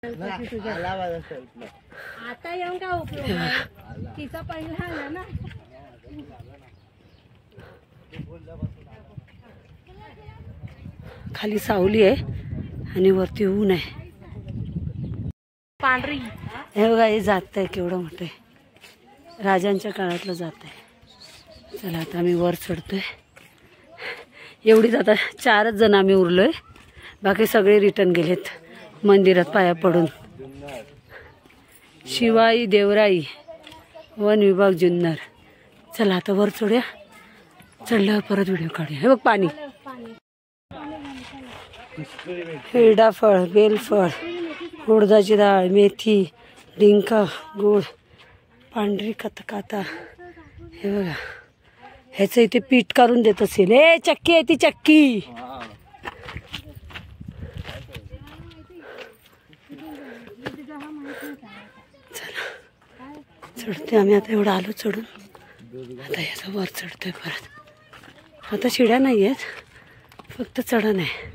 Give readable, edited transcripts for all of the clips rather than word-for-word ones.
आता येऊन का उपयोग आहे, तिचा पहिला आला ना. खाली सावली आहे आणि वरती ऊन आहे. पांढरी हे बघा, हे जात आहे केवढं मोठं आहे, राजांच्या काळातलं जात आहे. चला आता आम्ही वर चढतोय. एवढीच आता 4च जण आम्ही उरलोय, बाकी सगळे रिटर्न गेलेत मंदिरात पाया पडून. शिवाई देवराई वन विभाग जुन्नर. चला आता वर चढूया, चढल्यावर परत व्हिडिओ काढूया. हे बघ पाणी, हिरडाफळ, बेलफळ, उडदाची डाळ, मेथी, डिंका, गुळ, पांढरी खतखाता. हे बघा, ह्याचं इथे पीठ काढून देत असेल. हे चक्की आहे ती चक्की. चला चढते आम्ही आता. एवढं आलो चढून, आता याचा वर चढतोय परत. आता शिड्या नाही आहेत, फक्त चढण आहे.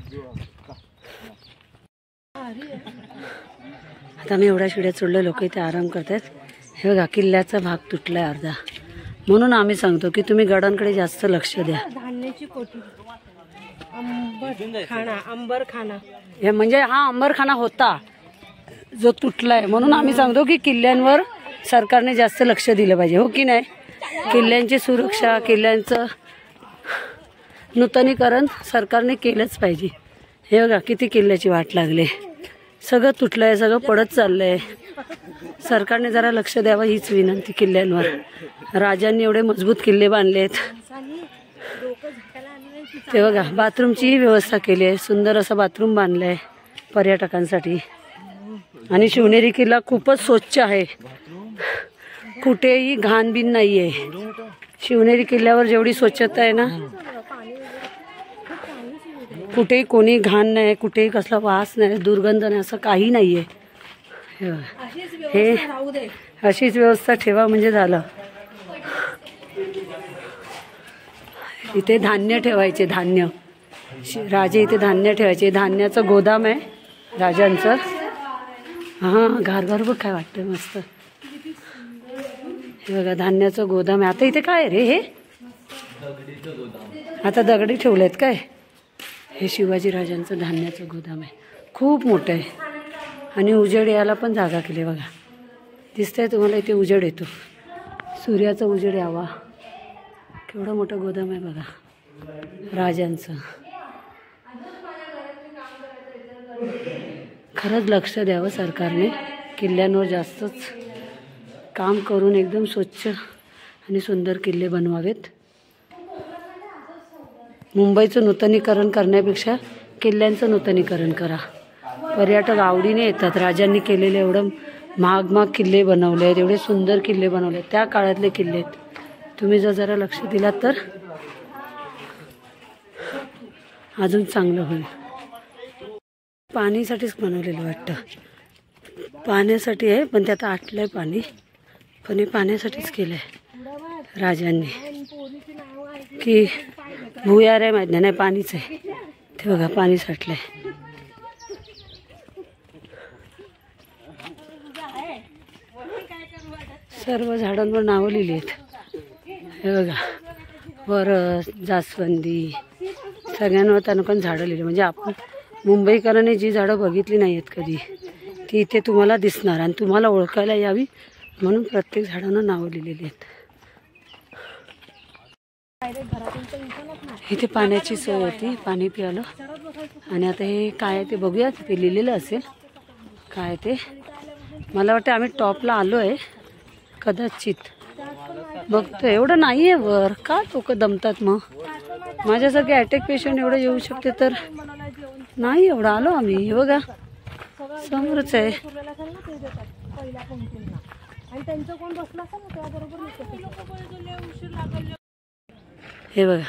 आता मी एवढ्या शिड्या चढलो, लोक इथे आराम करतात. हे बघा, किल्ल्याचा भाग तुटलाय अर्धा. म्हणून आम्ही सांगतो की तुम्ही गडांकडे जास्त लक्ष द्या. धान्याची कोठी, अंबरखाना. हे म्हणजे हा अंबरखाना होता जो तुटलाय. म्हणून आम्ही सांगतो की किल्ल्यांवर सरकारने जास्त लक्ष दिलं पाहिजे, हो की नाही. किल्ल्यांची सुरक्षा, किल्ल्यांचं नूतनीकरण सरकारने केलंच पाहिजे. हे बघा किती किल्ल्याची वाट लागली, सगळं तुटलंय, सगळं पडत चाललंय. सरकारने जरा लक्ष द्यावं हीच विनंती किल्ल्यांवर. राजांनी एवढे मजबूत किल्ले बांधलेत. ते बघा, बाथरूमचीही व्यवस्था केली आहे, सुंदर असं बाथरूम बांधलंय पर्यटकांसाठी. आणि शिवनेरी किल्ला खूपच स्वच्छ आहे, कुठेही घाणबीण नाही आहे. शिवनेरी किल्ल्यावर जेवढी स्वच्छता आहे ना, कुठेही कोणी घाण नाही, कुठेही कसला वास नाही, दुर्गंध नाही, असं काही नाही आहे. हे अशीच व्यवस्था ठेवा म्हणजे झालं. इथे धान्य ठेवायचे, धान्य. राजे इथे धान्य ठेवायचे. धान्याचं गोदाम आहे राजांचं. हां, घारघर बघ काय वाटतं मस्त. हे बघा, धान्याचं गोदाम आहे. आता इथे काय रे, हे आता दगडी ठेवलेत काय. हे शिवाजी राजांचं धान्याचं गोदाम आहे, खूप मोठं आहे. आणि उजेड यायला पण जागा केली बघा. दिसतंय तुम्हाला, इथे उजेड येतो, सूर्याचा उजेड यावा. केवढं मोठं गोदाम आहे बघा राजांचं. खरंच लक्ष द्यावं सरकारने, किल्ल्यांवर जास्तच काम करून एकदम स्वच्छ आणि सुंदर किल्ले बनवावेत. मुंबईचं नूतनीकरण करण्यापेक्षा किल्ल्यांचं नूतनीकरण करा. पर्यटक आवडीने येतात. राजांनी केलेले एवढं महाग महाग किल्ले बनवले आहेत, एवढे सुंदर किल्ले बनवले आहेत, त्या काळातले किल्ले आहेत. तुम्ही जर जरा लक्ष दिलात तर अजून चांगलं होईल. पाणीसाठीच बनवलेलं वाटतं, पाण्यासाठी आहे, पण त्यात आटलंय पाणी. पण हे पाण्यासाठीच केलं आहे राजांनी, की भुयार आहे माहीत नाही, पाणीच आहे. ते बघा पाणी साठलंय. सर्व झाडांवर नावं लिहिली आहेत. हे बघा, वरस, जास्वंदी, सगळ्यांवर त्यानं पण झाडं लिहिली. म्हणजे आपण मुंबईकरांनी जी झाडं बघितली नाही आहेत कधी, ती इथे तुम्हाला दिसणार आणि तुम्हाला ओळखायला यावी म्हणून प्रत्येक झाडांना नावं लिहिलेली आहेत. इथे पाण्याची सोय होती, पाणी प्यायलं. आणि आता हे काय आहे ते बघूया, ते लिहिलेलं असेल काय ते. मला वाटतं आम्ही टॉपला आलो आहे कदाचित, बघतो. एवढं नाही आहे वर, का लोक दमतात मग. माझ्यासारखे अटॅक पेशंट एवढं येऊ शकते तर नाही. एवढं आलो आम्ही. हे बघा समोरच आहे. हे बघा,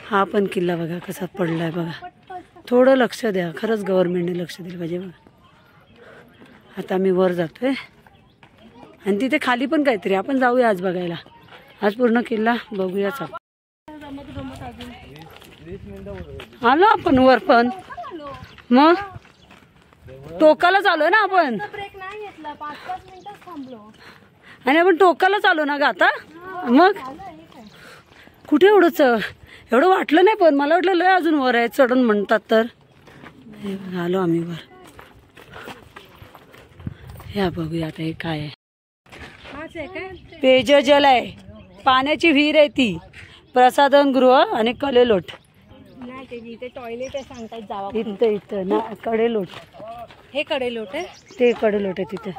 हा पण किल्ला बघा कसा पडलाय बघा. थोडं लक्ष द्या, खरंच गव्हर्नमेंटने लक्ष दिलं पाहिजे बघा. आता मी वर जातोय आणि तिथे खाली पण काहीतरी, आपण जाऊया आज बघायला. आज पूर्ण किल्ला बघूयाच आपण. आलो आपण वर पण. मग टोकाला आलोय ना आपण. ब्रेक नाही घेतला, 5-5 मिनिटच थांबलो. आणि आपण टोकाला आलो ना ग आता. मग कुठे एवढं वाटलं नाही, पण मला वाटलं लय अजून वर आहे चढून म्हणतात तर. हे बघा आलो आम्ही वर. या बघूया आता हे काय आहे. पेयजल आहे, पाण्याची विहीर आहे ती, प्रसाधन गृह आणि कडेलोट. इथे टॉयलेट आहे सांगतात जावा. इथं ना कडेलोट. हे कडेलोट आहे, ते कडेलोट आहे तिथे.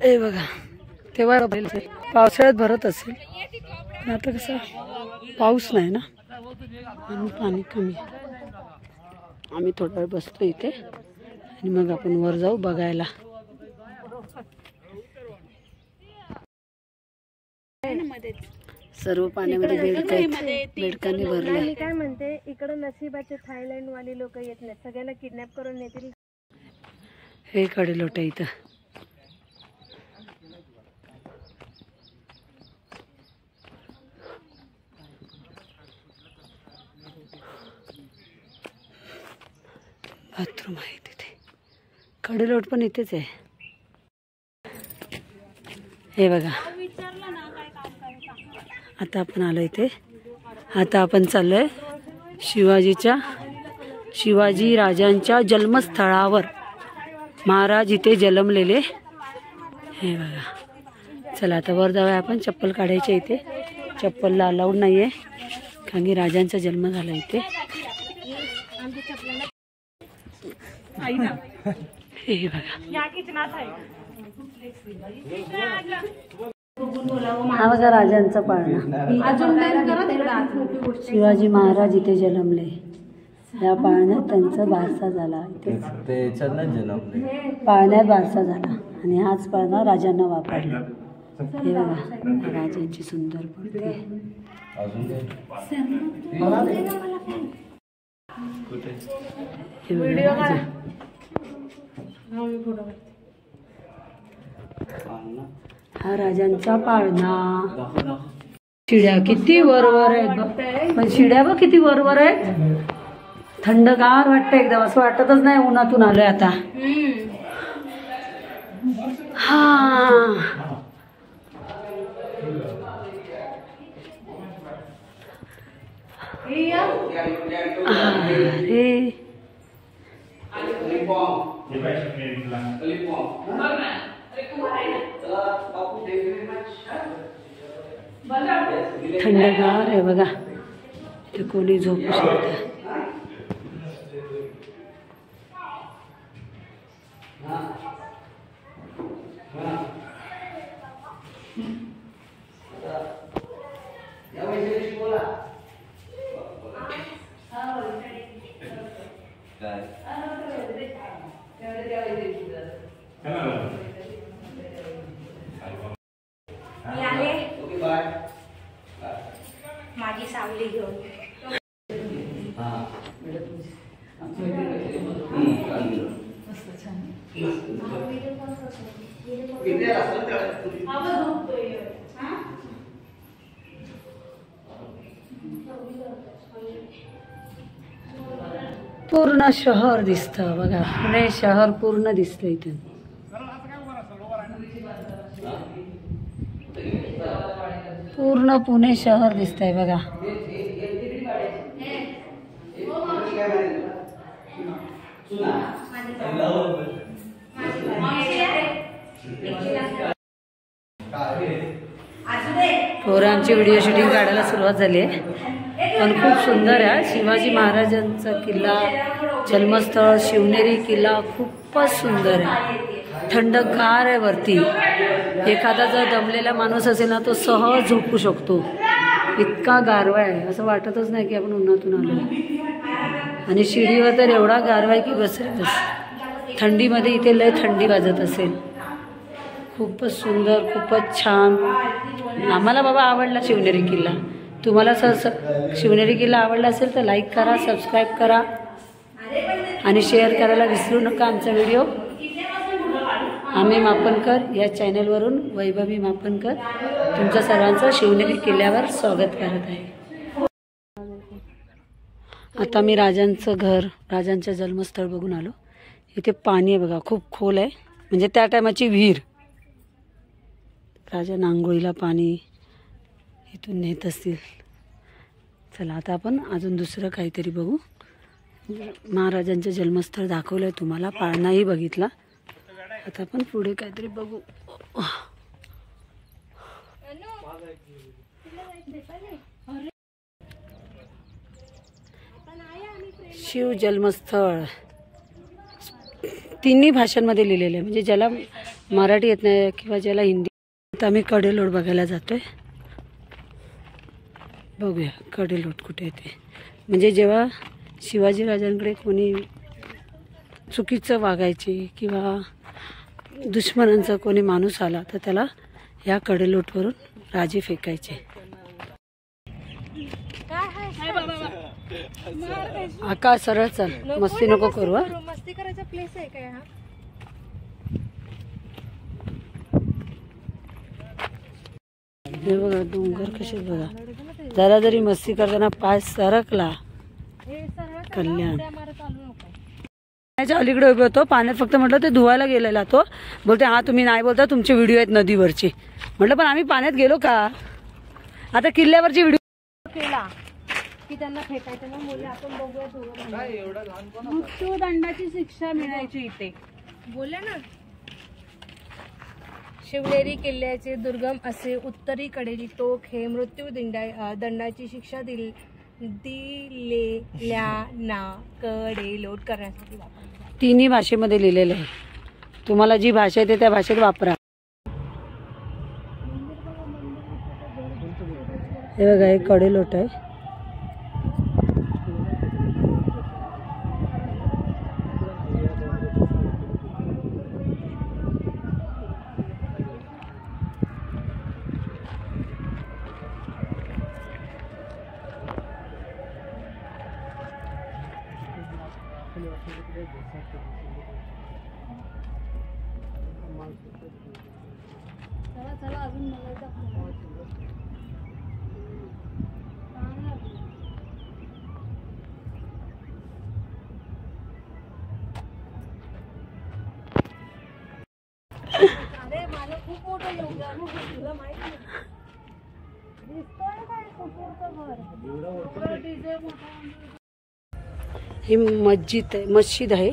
ए बघा तेव्हा पावसाळ्यात भरत असेल, आता कसं पाऊस नाही ना आणि पाणी कमी. आम्ही थोडा वेळ बसतो इथे आणि मग आपण वर जाऊ बघायला. सर्व पाण्यामध्ये बेडकांनी भरले. मी काय म्हणते, इकडे नशिबाचे थायलंड वाली लोक येत नाहीत, सगळ्यांना किडनॅप करून नेतील. हे कडेलोट आहे इथं. बाथरूम आहे तिथे. कडेलोट पण इथेच आहे. हे बघा आता आपण आलो इथे. आता आपण चाललोय शिवाजी राजांच्या जन्मस्थळावर. महाराज इथे जन्मलेले. हे बघा चला आता वर जाऊया आपण. चप्पल काढायचे इथे, चप्पलला अलाउड नाही आहे कारण की राजांचा जन्म झाला इथे. हे बघा हा बघा राजांचा पाळणा. शिवाजी महाराज इथे जन्मले. या पाळण्यात त्यांचा बारसा झाला. पाळण्यात बारसा झाला आणि हाच पाळणा राजांना वापरला. हे बघा राजांची सुंदर मूर्ती आहे. हा राजांचा पाळणा. शिड्या किती वरवर आहेत, पण शिड्या बघ किती वरवर आहेत. थंडगार वाटतं एकदम, असं वाटतच नाही उन्हातून आलोय आता. हा अरे थंडगार आहे बघा. इथे कोणी झोपू शकतं. माझी सावली घेऊन पूर्ण शहर दिसतं बघा. पुणे शहर पूर्ण दिसतं इथे. पूर्ण पुणे शहर दिसतंय बघा. पोरांची व्हिडिओ शूटिंग काढायला सुरुवात झाली आहे, पण खूप सुंदर आहे. शिवाजी महाराजांचा किल्ला, जन्मस्थळ शिवनेरी किल्ला खूपच सुंदर आहे. थंडगार आहे वरती. एखादा जर दमलेला माणूस असेल ना तो सहज झोपू शकतो. इतका गारवा आहे, असं वाटतच नाही की आपण उन्हातून आलो. आणि शिडीवर तर एवढा गारवा आहे की बस. थंडीमध्ये इथे लय थंडी वाजत असेल. खूपच सुंदर, खूपच छान. आम्हाला बाबा आवडला शिवनेरी किल्ला. तुम्हाला शिवनेरी किल्ला आवडला असेल तर लाईक करा, सबस्क्राईब करा आणि शेअर करायला विसरू नका आमचा व्हिडिओ. आम्ही मापनकर या चॅनलवरून वैभवी मापनकर तुमच्या सर्वांचं शिवनेरी किल्ल्यावर स्वागत करत आहे. आता मी राजांचं घर, राजांचं जन्मस्थळ बघून आलो. इथे पाणी आहे बघा, खूप खोल आहे, म्हणजे त्या टायमाची विहीर. राजा नांगोळीला पाणी इथून नेत असतील. चला आता आपण अजून दुसरं काहीतरी बघू. महाराजांचं जन्मस्थळ दाखवलं आहे तुम्हाला, पाळणाही बघितला. आता आपण पुढे काहीतरी बघू. शिव जन्मस्थळ तिन्ही भाषांमध्ये लिहिलेलं आहे, म्हणजे ज्याला मराठी येत नाही किंवा ज्याला हिंदी. आता आम्ही कडेलोट बघायला जातोय. बघूया कडेलोट कुठे येते. म्हणजे जेव्हा शिवाजी राजांकडे कोणी चुकीचं वागायचे किंवा दुश्मनांचा कोणी माणूस आला तर त्याला या कडेलोटवरून राजे फेकायचे. आकाश सरळ चल, मस्ती नको करू. मस्ती करायचा प्लेस आहे काय हा? हे बघा डोंगर कसे बघा. जरा जरी मस्ती करताना पाय सरकला कल्याण. पाण्याच्या अलीकडे उभे होतो, पाण्यात फक्त म्हटलं ते धुवायला गेलेला. तो बोलते हा तुम्ही नाही बोलता, तुमचे व्हिडिओ आहेत नदीवरचे. म्हटलं पण आम्ही पाण्यात गेलो का? आता किल्ल्यावरची व्हिडिओ केला की त्यांना फेकायचं ना मुले. आपण बघूया मृत्यूदंडाची शिक्षा मिळायची इथे. बोलले ना, शिवनेरी किल्ल्याचे दुर्गम असे उत्तरेकडील टोक हे मृत्यूदंडाची शिक्षा दिलेल्यांना कडेलोट करण्यासाठी वापरतात. तिन्ही भाषेमध्ये लिहिलेलं आहे. तुम्हाला जी भाषा येते त्या भाषेत वापरा. हे बघा, हे कडेलोट आहे. चला अजून अरे मला खूप मोठं योगदान तुला माहिती दिसतोय काय कुठूरचं घर. ही मस्जिद आहे.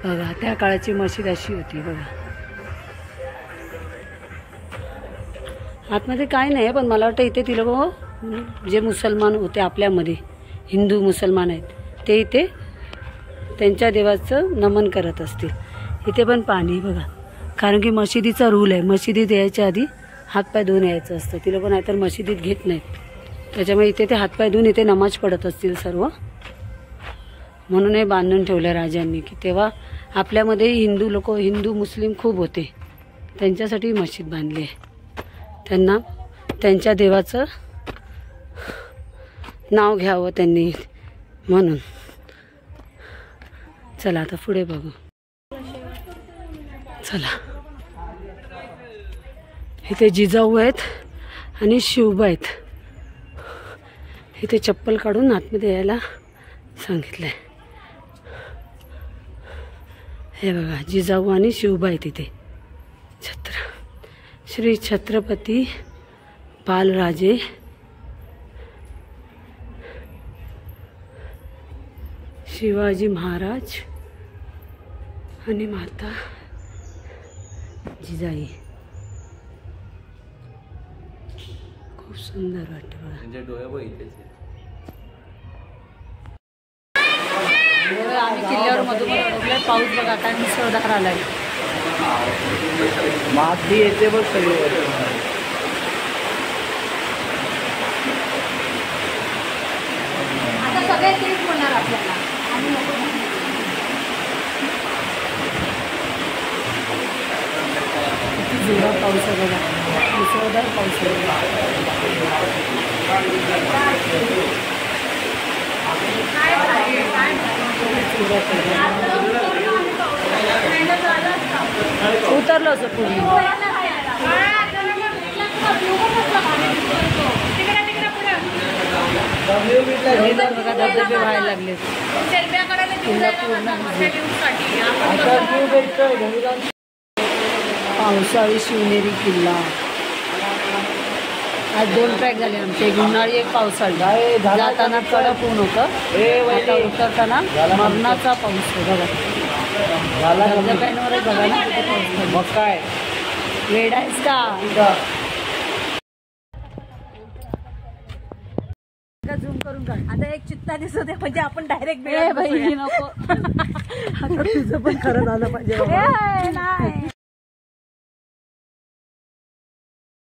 बघा त्या काळाची मस्जिद अशी होती बघा. आतमध्ये काय नाही, पण मला वाटतं इथे ती लोक जे मुसलमान होते आपल्यामध्ये, हिंदू मुसलमान आहेत, ते इथे त्यांच्या देवाचं नमन करत असतील. इथे पण पाणी बघा, कारण की मशिदीचा रूल आहे, मशिदीत यायच्या आधी हातपाय धुवून यायचं असतं. ती लोक नाहीतर मशिदीत घेत नाहीत. त्याच्यामुळे इथे ते हातपाय धुवून इथे नमाज पडत असतील सर्व. म्हणून हे बांधून ठेवलं राजांनी की तेव्हा आपल्यामध्ये हिंदू लोक, हिंदू मुस्लिम खूप होते, त्यांच्यासाठी मस्जिद बांधली आहे. त्यांना त्यांच्या देवाचं नाव घ्यावं त्यांनी म्हणून. चला आता पुढे बघू. चला, इथे जिजाऊ आहेत आणि शिवबा आहेत. इथे चप्पल काढून आतमध्ये यायला सांगितलंय. हे बघा जिजाऊ आणि शिवबा आहेत इथे. श्री छत्रपती बालराजे शिवाजी महाराज आणि माता जिजाई. खूप सुंदर वाटतं बघा. आम्ही किल्ल्यावर मधून पाऊस बघा काय मुसळधार आलाय. माती येते बघ सगळे. आता सगळे तेच होणार आपल्याला. किती जोरात पाऊस आहे बघा, मुसळधार पाऊस आहे. उतरलो असं पूर्ण. बघा धबधबे व्हायला लागले. पावसाळी शिवनेरी किल्ला. आज 2 ट्रॅक झाले आमचे, एक उन्हाळी एक पावसाळी. जाताना कडक ऊन होतं, आता उतरताना मरणाचा पाऊस आहे बघा. धबधब्यांवरच बघा ना किती पाऊस. मग काय वेड आहेस का? झूम करून काढ. आता एक चित्ता दिसत आहे म्हणजे आपण डायरेक्ट नको. आता तुझं पण खरं झालं पाहिजे.